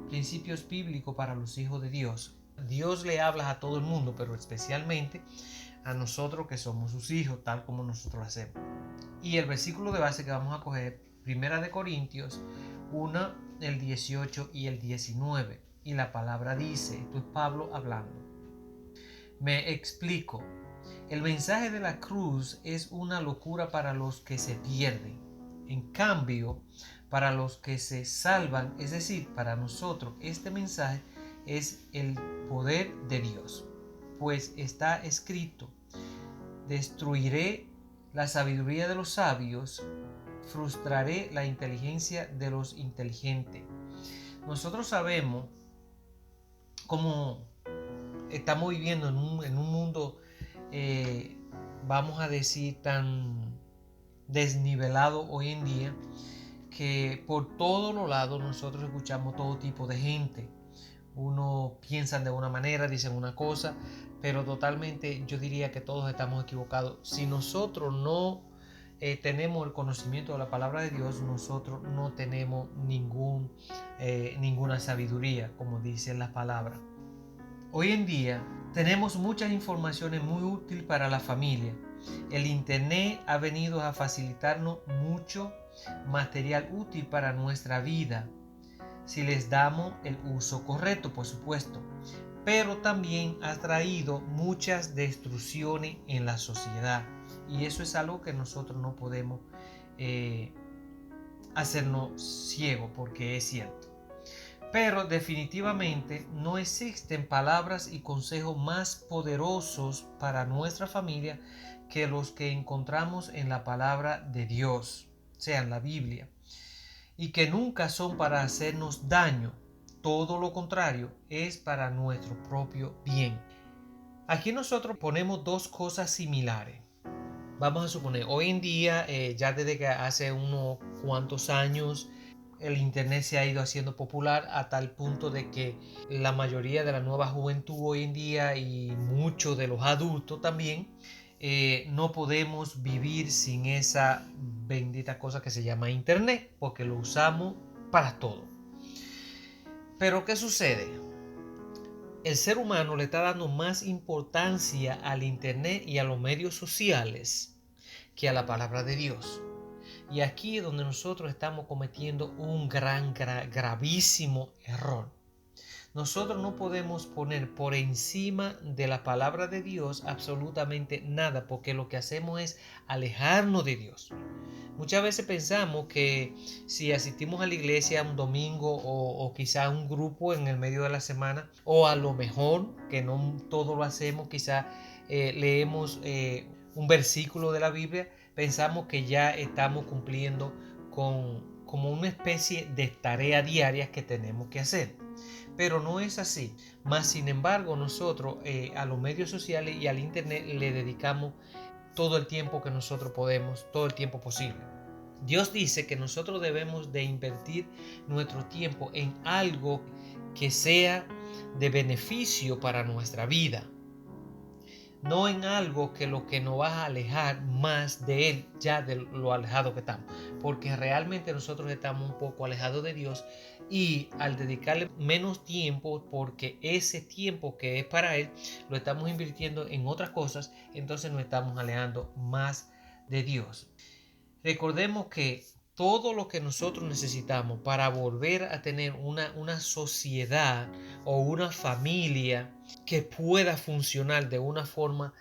principios bíblicos para los hijos de Dios. Dios le habla a todo el mundo, pero especialmente a nosotros que somos sus hijos, tal como nosotros lo hacemos. Y el versículo de base que vamos a coger, Primera de Corintios 1, el 18 y el 19. Y la palabra dice, esto es Pablo hablando. Me explico. El mensaje de la cruz es una locura para los que se pierden. En cambio, para los que se salvan, es decir, para nosotros, este mensaje es el poder de Dios. Pues está escrito, destruiré la sabiduría de los sabios, frustraré la inteligencia de los inteligentes. Nosotros sabemos cómo estamos viviendo en un mundo, vamos a decir, tan desnivelado hoy en día, que por todos los lados nosotros escuchamos todo tipo de gente. Uno piensan de una manera, dicen una cosa, pero totalmente yo diría que todos estamos equivocados. Si nosotros no tenemos el conocimiento de la palabra de Dios, nosotros no tenemos ninguna sabiduría, como dice la palabra. Hoy en día tenemos muchas informaciones muy útiles para la familia. El internet ha venido a facilitarnos mucho material útil para nuestra vida, si les damos el uso correcto, por supuesto. Pero también ha traído muchas destrucciones en la sociedad. Y eso es algo que nosotros no podemos hacernos ciegos, porque es cierto. Pero definitivamente no existen palabras y consejos más poderosos para nuestra familia que los que encontramos en la palabra de Dios, o sea, en la Biblia, y que nunca son para hacernos daño. Todo lo contrario, es para nuestro propio bien. Aquí nosotros ponemos dos cosas similares. Vamos a suponer, hoy en día, ya desde que hace unos cuantos años, el internet se ha ido haciendo popular a tal punto de que la mayoría de la nueva juventud hoy en día y muchos de los adultos también, no podemos vivir sin esa bendita cosa que se llama internet, porque lo usamos para todo. Pero ¿qué sucede? El ser humano le está dando más importancia al internet y a los medios sociales que a la palabra de Dios. Y aquí es donde nosotros estamos cometiendo un gravísimo error. Nosotros no podemos poner por encima de la palabra de Dios absolutamente nada, porque lo que hacemos es alejarnos de Dios. Muchas veces pensamos que si asistimos a la iglesia un domingo o quizá a un grupo en el medio de la semana, o a lo mejor, que no todo lo hacemos, quizá leemos un versículo de la Biblia, pensamos que ya estamos cumpliendo como una especie de tarea diaria que tenemos que hacer. Pero no es así. Más sin embargo, nosotros a los medios sociales y al internet le dedicamos todo el tiempo que nosotros podemos, todo el tiempo posible. Dios dice que nosotros debemos de invertir nuestro tiempo en algo que sea de beneficio para nuestra vida, no en algo que lo que nos va a alejar más de Él, ya de lo alejado que estamos, porque realmente nosotros estamos un poco alejados de Dios, y al dedicarle menos tiempo, porque ese tiempo que es para Él lo estamos invirtiendo en otras cosas, entonces nos estamos alejando más de Dios. Recordemos que todo lo que nosotros necesitamos para volver a tener una sociedad o una familia que pueda funcionar de una forma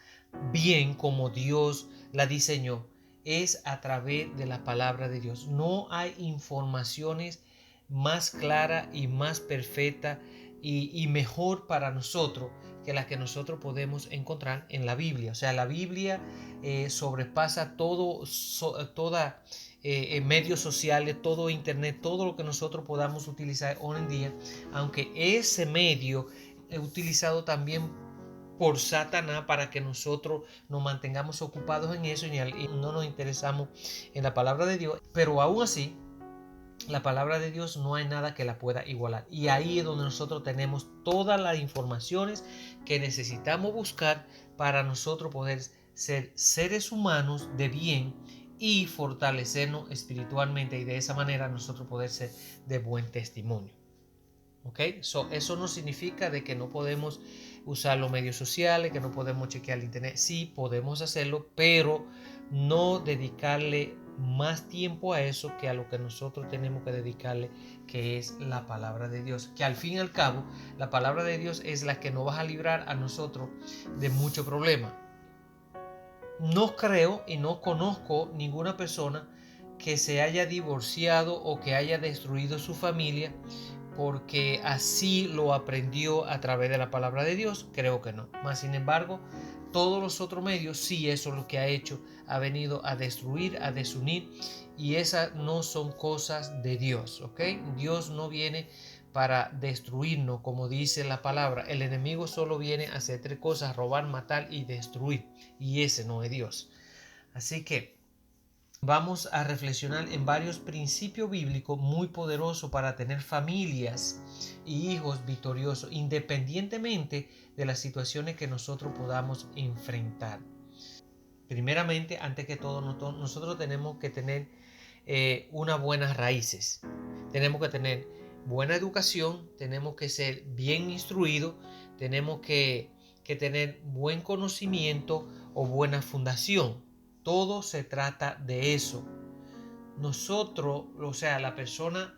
bien como Dios la diseñó es a través de la palabra de Dios. No hay informaciones más claras y más perfectas y mejor para nosotros que las que nosotros podemos encontrar en la Biblia. O sea, la Biblia sobrepasa toda medios sociales, todo internet, todo lo que nosotros podamos utilizar hoy en día, aunque ese medio es utilizado también por Satanás para que nosotros nos mantengamos ocupados en eso y no nos interesamos en la palabra de Dios, pero aún así la palabra de Dios no hay nada que la pueda igualar, y ahí es donde nosotros tenemos todas las informaciones que necesitamos buscar para nosotros poder ser seres humanos de bien y fortalecernos espiritualmente, y de esa manera nosotros poder ser de buen testimonio. ¿Ok? Eso no significa de que no podemos usar los medios sociales, que no podemos chequear el internet. Sí, podemos hacerlo, pero no dedicarle más tiempo a eso que a lo que nosotros tenemos que dedicarle, que es la palabra de Dios. Que al fin y al cabo, la palabra de Dios es la que nos va a librar a nosotros de muchos problemas. No creo y no conozco ninguna persona que se haya divorciado o que haya destruido su familia porque así lo aprendió a través de la palabra de Dios. Creo que no. Más sin embargo, todos los otros medios, sí, eso es lo que ha hecho, ha venido a destruir, a desunir, y esas no son cosas de Dios, ¿ok? Dios no viene para destruirnos, como dice la palabra. El enemigo solo viene a hacer tres cosas: robar, matar y destruir, y ese no es Dios. Así que vamos a reflexionar en varios principios bíblicos muy poderosos para tener familias y hijos victoriosos, independientemente de las situaciones que nosotros podamos enfrentar. Primeramente, antes que todo, nosotros tenemos que tener unas buenas raíces. Tenemos que tener buena educación, tenemos que ser bien instruidos, tenemos que tener buen conocimiento o buena fundación. Todo se trata de eso. Nosotros, o sea, la persona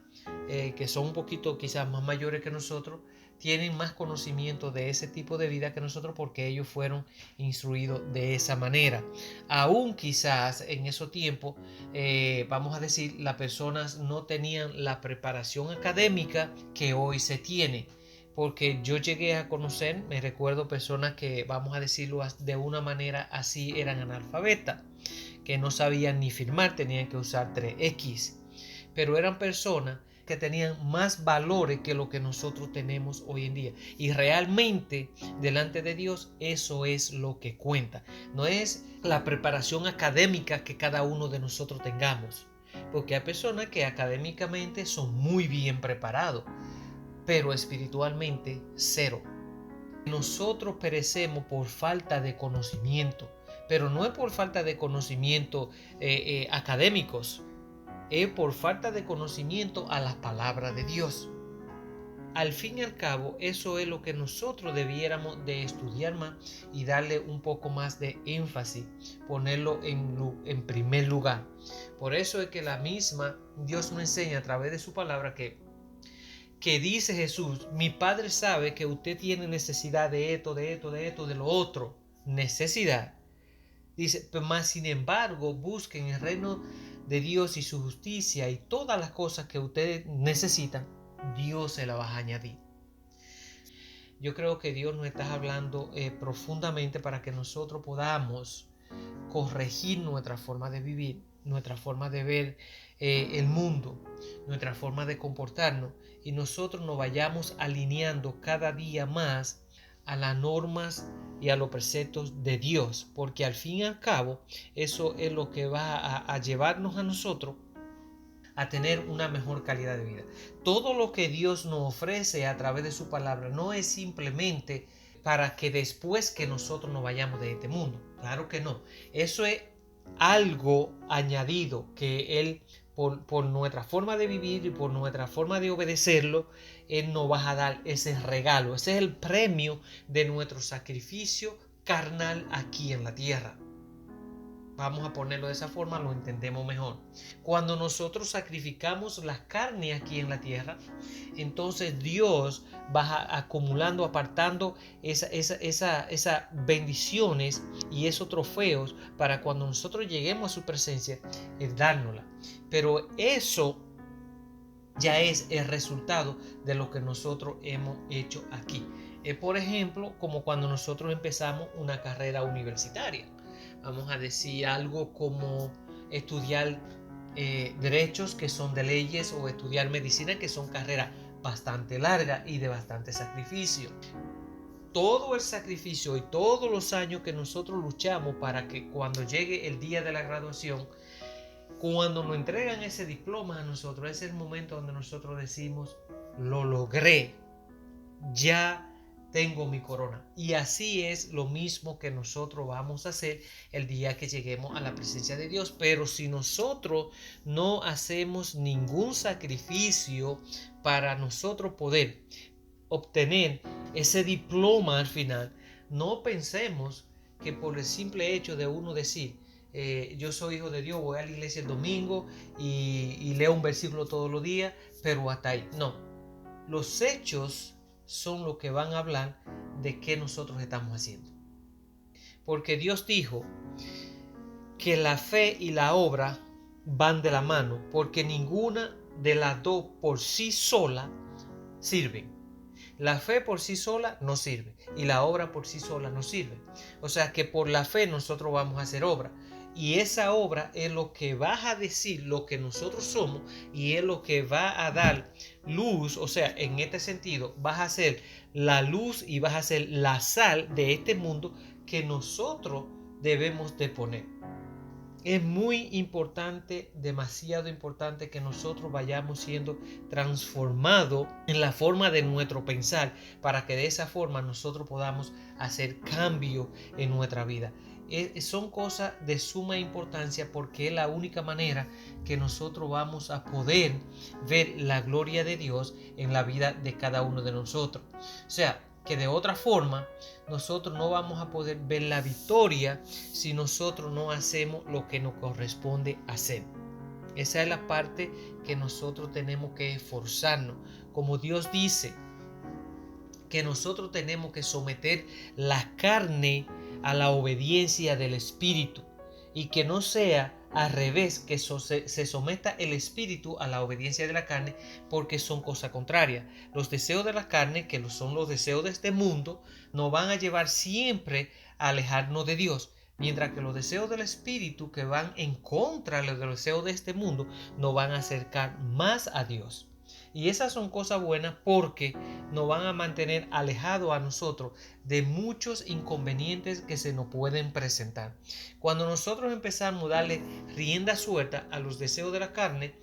que son un poquito quizás más mayores que nosotros, tienen más conocimiento de ese tipo de vida que nosotros porque ellos fueron instruidos de esa manera. Aún quizás en esos tiempos, vamos a decir, las personas no tenían la preparación académica que hoy se tiene. Porque yo llegué a conocer, me recuerdo personas que, vamos a decirlo de una manera así, eran analfabetas, que no sabían ni firmar, tenían que usar 3X, pero eran personas que tenían más valores que lo que nosotros tenemos hoy en día, y realmente delante de Dios eso es lo que cuenta. No es la preparación académica que cada uno de nosotros tengamos, porque hay personas que académicamente son muy bien preparados, pero espiritualmente cero. Nosotros perecemos por falta de conocimiento, pero no es por falta de conocimiento académicos, es por falta de conocimiento a la palabra de Dios. Al fin y al cabo, eso es lo que nosotros debiéramos de estudiar más y darle un poco más de énfasis, ponerlo en primer lugar. Por eso es que la misma Dios nos enseña a través de su palabra que dice Jesús: mi Padre sabe que usted tiene necesidad de esto, de esto, de esto, de lo otro. Necesidad. Dice, pero más sin embargo, busquen el reino de Dios y su justicia, y todas las cosas que ustedes necesitan, Dios se las va a añadir. Yo creo que Dios nos está hablando profundamente para que nosotros podamos corregir nuestra forma de vivir, nuestra forma de ver el mundo, nuestra forma de comportarnos, y nosotros nos vayamos alineando cada día más a las normas y a los preceptos de Dios, porque al fin y al cabo eso es lo que va a llevarnos a nosotros a tener una mejor calidad de vida. Todo lo que Dios nos ofrece a través de su palabra no es simplemente para que después que nosotros nos vayamos de este mundo. Claro que no. Eso es algo añadido que Él, por nuestra forma de vivir y por nuestra forma de obedecerlo, Él nos va a dar ese regalo. Ese es el premio de nuestro sacrificio carnal aquí en la tierra. Vamos a ponerlo de esa forma, lo entendemos mejor. Cuando nosotros sacrificamos la carne aquí en la tierra, entonces Dios va acumulando, apartando esas bendiciones y esos trofeos para cuando nosotros lleguemos a su presencia, dárnosla. Pero eso ya es el resultado de lo que nosotros hemos hecho aquí. Por ejemplo, como cuando nosotros empezamos una carrera universitaria. Vamos a decir algo como estudiar derechos, que son de leyes, o estudiar medicina, que son carreras bastante largas y de bastante sacrificio. Todo el sacrificio y todos los años que nosotros luchamos para que cuando llegue el día de la graduación, cuando nos entregan ese diploma a nosotros, es el momento donde nosotros decimos: lo logré, ya tengo mi corona. Y así es lo mismo que nosotros vamos a hacer el día que lleguemos a la presencia de Dios. Pero si nosotros no hacemos ningún sacrificio para nosotros poder obtener ese diploma al final, no pensemos que por el simple hecho de uno decir, yo soy hijo de Dios, voy a la iglesia el domingo y leo un versículo todos los días, pero hasta ahí. No, los hechos son lo que van a hablar de qué nosotros estamos haciendo. Porque Dios dijo que la fe y la obra van de la mano, porque ninguna de las dos por sí sola sirven. La fe por sí sola no sirve y la obra por sí sola no sirve. O sea que por la fe nosotros vamos a hacer obra. Y esa obra es lo que va a decir lo que nosotros somos y es lo que va a dar luz. O sea, en este sentido, vas a ser la luz y vas a ser la sal de este mundo que nosotros debemos de poner. Es muy importante, demasiado importante que nosotros vayamos siendo transformados en la forma de nuestro pensar para que de esa forma nosotros podamos hacer cambio en nuestra vida. Son cosas de suma importancia porque es la única manera que nosotros vamos a poder ver la gloria de Dios en la vida de cada uno de nosotros. O sea, que de otra forma nosotros no vamos a poder ver la victoria si nosotros no hacemos lo que nos corresponde hacer. Esa es la parte que nosotros tenemos que esforzarnos. Como Dios dice que nosotros tenemos que someter la carne a la obediencia del Espíritu y que no sea al revés, que se someta el espíritu a la obediencia de la carne, porque son cosas contrarias. Los deseos de la carne, que son los deseos de este mundo, nos van a llevar siempre a alejarnos de Dios, mientras que los deseos del espíritu, que van en contra de los deseos de este mundo, nos van a acercar más a Dios. Y esas son cosas buenas porque nos van a mantener alejados a nosotros de muchos inconvenientes que se nos pueden presentar. Cuando nosotros empezamos a darle rienda suelta a los deseos de la carne,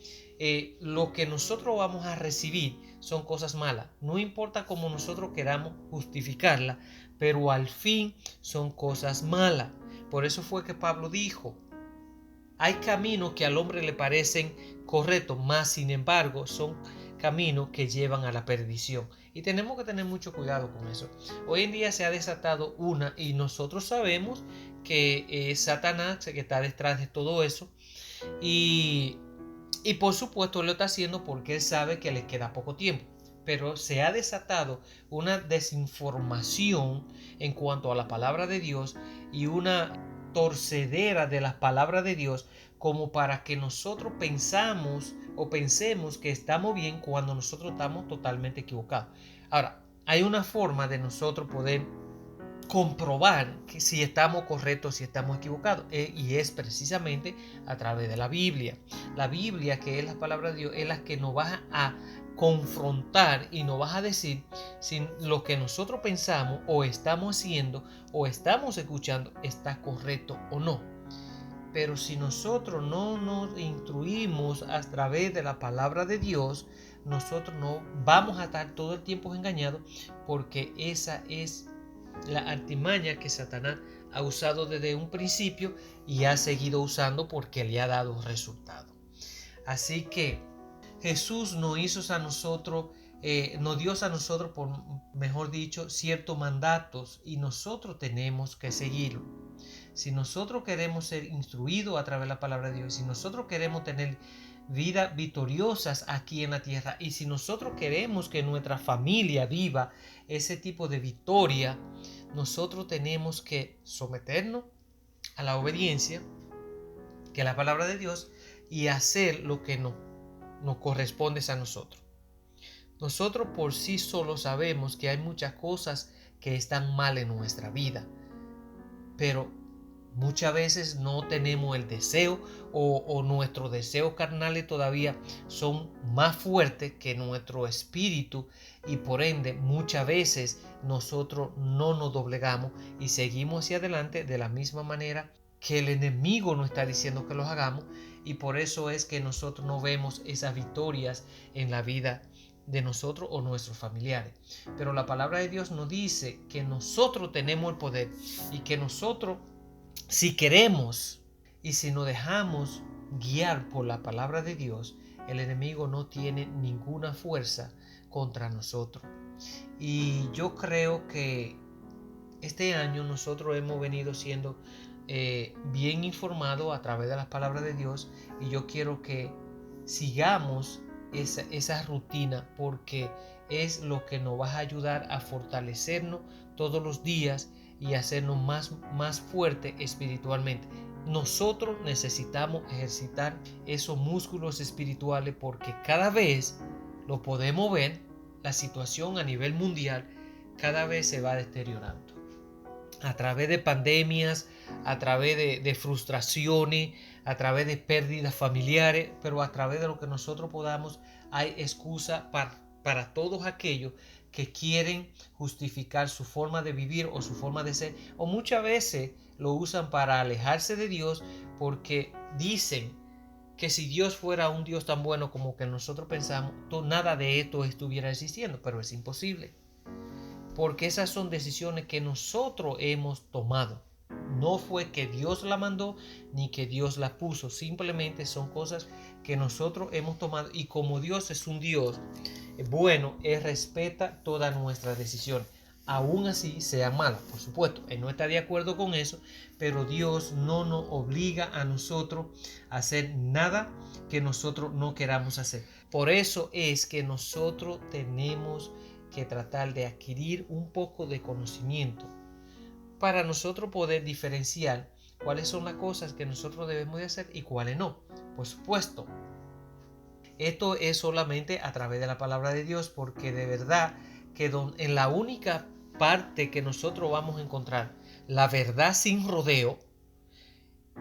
lo que nosotros vamos a recibir son cosas malas. No importa cómo nosotros queramos justificarla, pero al fin son cosas malas. Por eso fue que Pablo dijo: hay caminos que al hombre le parecen correctos, mas sin embargo son caminos que llevan a la perdición. Y tenemos que tener mucho cuidado con eso. Hoy en día se ha desatado una, y nosotros sabemos que es Satanás que está detrás de todo eso. Y por supuesto lo está haciendo porque él sabe que le queda poco tiempo. Pero se ha desatado una desinformación en cuanto a la palabra de Dios y una torcedera de las palabras de Dios, como para que nosotros pensemos que estamos bien cuando nosotros estamos totalmente equivocados. Ahora, hay una forma de nosotros poder comprobar que si estamos correctos, si estamos equivocados, y es precisamente a través de la Biblia. La Biblia, que es la palabra de Dios, es la que nos va a confrontar y nos va a decir si lo que nosotros pensamos o estamos haciendo o estamos escuchando está correcto o no. Pero si nosotros no nos instruimos a través de la palabra de Dios, nosotros no vamos a estar todo el tiempo engañados, porque esa es la artimaña que Satanás ha usado desde un principio y ha seguido usando porque le ha dado resultado. Así que Jesús nos hizo a nosotros, nos dio a nosotros, por mejor dicho, ciertos mandatos, y nosotros tenemos que seguirlo. Si nosotros queremos ser instruidos a través de la palabra de Dios, si nosotros queremos tener vidas victoriosas aquí en la tierra, y si nosotros queremos que nuestra familia viva ese tipo de victoria, nosotros tenemos que someternos a la obediencia, que es la palabra de Dios, y hacer lo que nos corresponde a nosotros. Nosotros por sí solos sabemos que hay muchas cosas que están mal en nuestra vida, pero muchas veces no tenemos el deseo, o nuestros deseos carnales todavía son más fuertes que nuestro espíritu, y por ende muchas veces nosotros no nos doblegamos y seguimos hacia adelante de la misma manera que el enemigo nos está diciendo que los hagamos, y por eso es que nosotros no vemos esas victorias en la vida de nosotros o nuestros familiares. Pero la palabra de Dios nos dice que nosotros tenemos el poder y que nosotros, si queremos y si nos dejamos guiar por la palabra de Dios, el enemigo no tiene ninguna fuerza contra nosotros. Y yo creo que este año nosotros hemos venido siendo bien informados a través de las palabras de Dios, y yo quiero que sigamos esa rutina, porque es lo que nos va a ayudar a fortalecernos todos los días y hacernos más fuertes espiritualmente. Nosotros necesitamos ejercitar esos músculos espirituales, porque cada vez lo podemos ver, la situación a nivel mundial cada vez se va deteriorando. A través de pandemias, a través de frustraciones, a través de pérdidas familiares, pero a través de lo que nosotros podamos, hay excusa para todos aquellos que quieren justificar su forma de vivir o su forma de ser, o muchas veces lo usan para alejarse de Dios, porque dicen que si Dios fuera un Dios tan bueno como que nosotros pensamos, nada de esto estuviera existiendo, pero es imposible. Porque esas son decisiones que nosotros hemos tomado. No fue que Dios la mandó ni que Dios la puso. Simplemente son cosas que nosotros hemos tomado. Y como Dios es un Dios bueno, Él respeta todas nuestras decisiones. Aún así sean malas, por supuesto. Él no está de acuerdo con eso. Pero Dios no nos obliga a nosotros a hacer nada que nosotros no queramos hacer. Por eso es que nosotros tenemos que tratar de adquirir un poco de conocimiento para nosotros poder diferenciar cuáles son las cosas que nosotros debemos de hacer y cuáles no. Por supuesto, esto es solamente a través de la palabra de Dios, porque de verdad que en la única parte que nosotros vamos a encontrar la verdad sin rodeo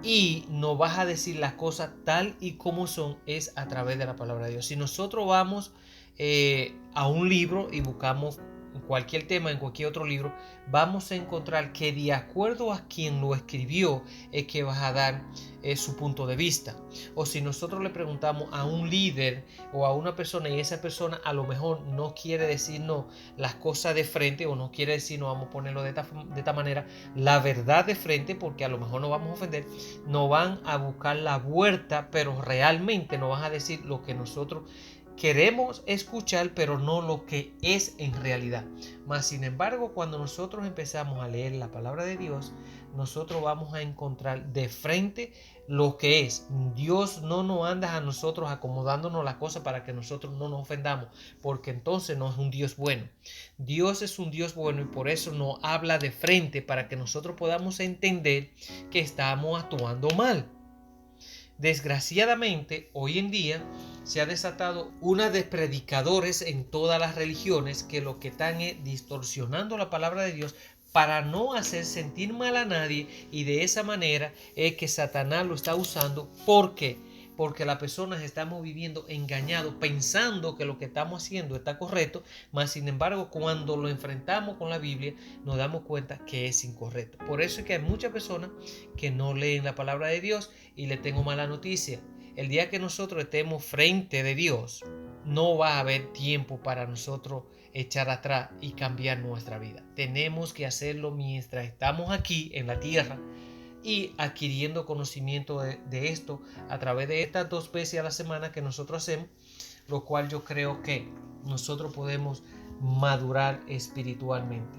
y nos vas a decir las cosas tal y como son, es a través de la palabra de Dios. Si nosotros vamos a un libro y buscamos cualquier tema en cualquier otro libro, vamos a encontrar que de acuerdo a quien lo escribió es que vas a dar su punto de vista. O si nosotros le preguntamos a un líder o a una persona y esa persona a lo mejor no quiere decirnos las cosas de frente, o no quiere decirnos, vamos a ponerlo de esta manera, la verdad de frente, porque a lo mejor nos vamos a ofender, no van a buscar la vuelta, pero realmente nos van a decir lo que nosotros queremos escuchar, pero no lo que es en realidad. Mas sin embargo, cuando nosotros empezamos a leer la palabra de Dios, nosotros vamos a encontrar de frente lo que es. Dios no nos anda a nosotros acomodándonos las cosas para que nosotros no nos ofendamos, porque entonces no es un Dios bueno. Dios es un Dios bueno, y por eso nos habla de frente, para que nosotros podamos entender que estamos actuando mal. Desgraciadamente, hoy en día se ha desatado una de predicadores en todas las religiones que lo que están es distorsionando la palabra de Dios para no hacer sentir mal a nadie, y de esa manera es que Satanás lo está usando. ¿Por qué? Porque las personas estamos viviendo engañados, pensando que lo que estamos haciendo está correcto, mas sin embargo cuando lo enfrentamos con la Biblia nos damos cuenta que es incorrecto. Por eso es que hay muchas personas que no leen la palabra de Dios, y le tengo mala noticia. El día que nosotros estemos frente de Dios, no va a haber tiempo para nosotros echar atrás y cambiar nuestra vida. Tenemos que hacerlo mientras estamos aquí en la tierra, y adquiriendo conocimiento de esto a través de estas 2 veces a la semana que nosotros hacemos, lo cual yo creo que nosotros podemos madurar espiritualmente.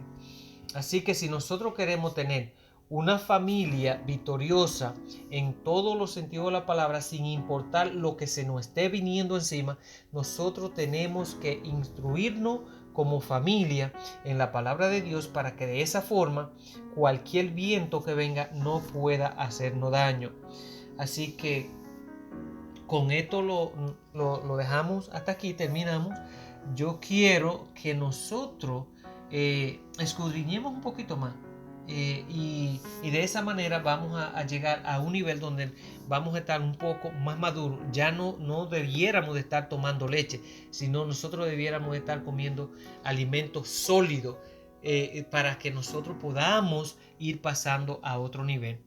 Así que si nosotros queremos tener una familia victoriosa en todos los sentidos de la palabra, sin importar lo que se nos esté viniendo encima, nosotros tenemos que instruirnos como familia en la palabra de Dios, para que de esa forma cualquier viento que venga no pueda hacernos daño. Así que con esto lo dejamos hasta aquí, terminamos. Yo quiero que nosotros escudriñemos un poquito más, y de esa manera vamos a llegar a un nivel donde vamos a estar un poco más maduros. Ya no debiéramos de estar tomando leche, sino nosotros debiéramos de estar comiendo alimentos sólidos, para que nosotros podamos ir pasando a otro nivel.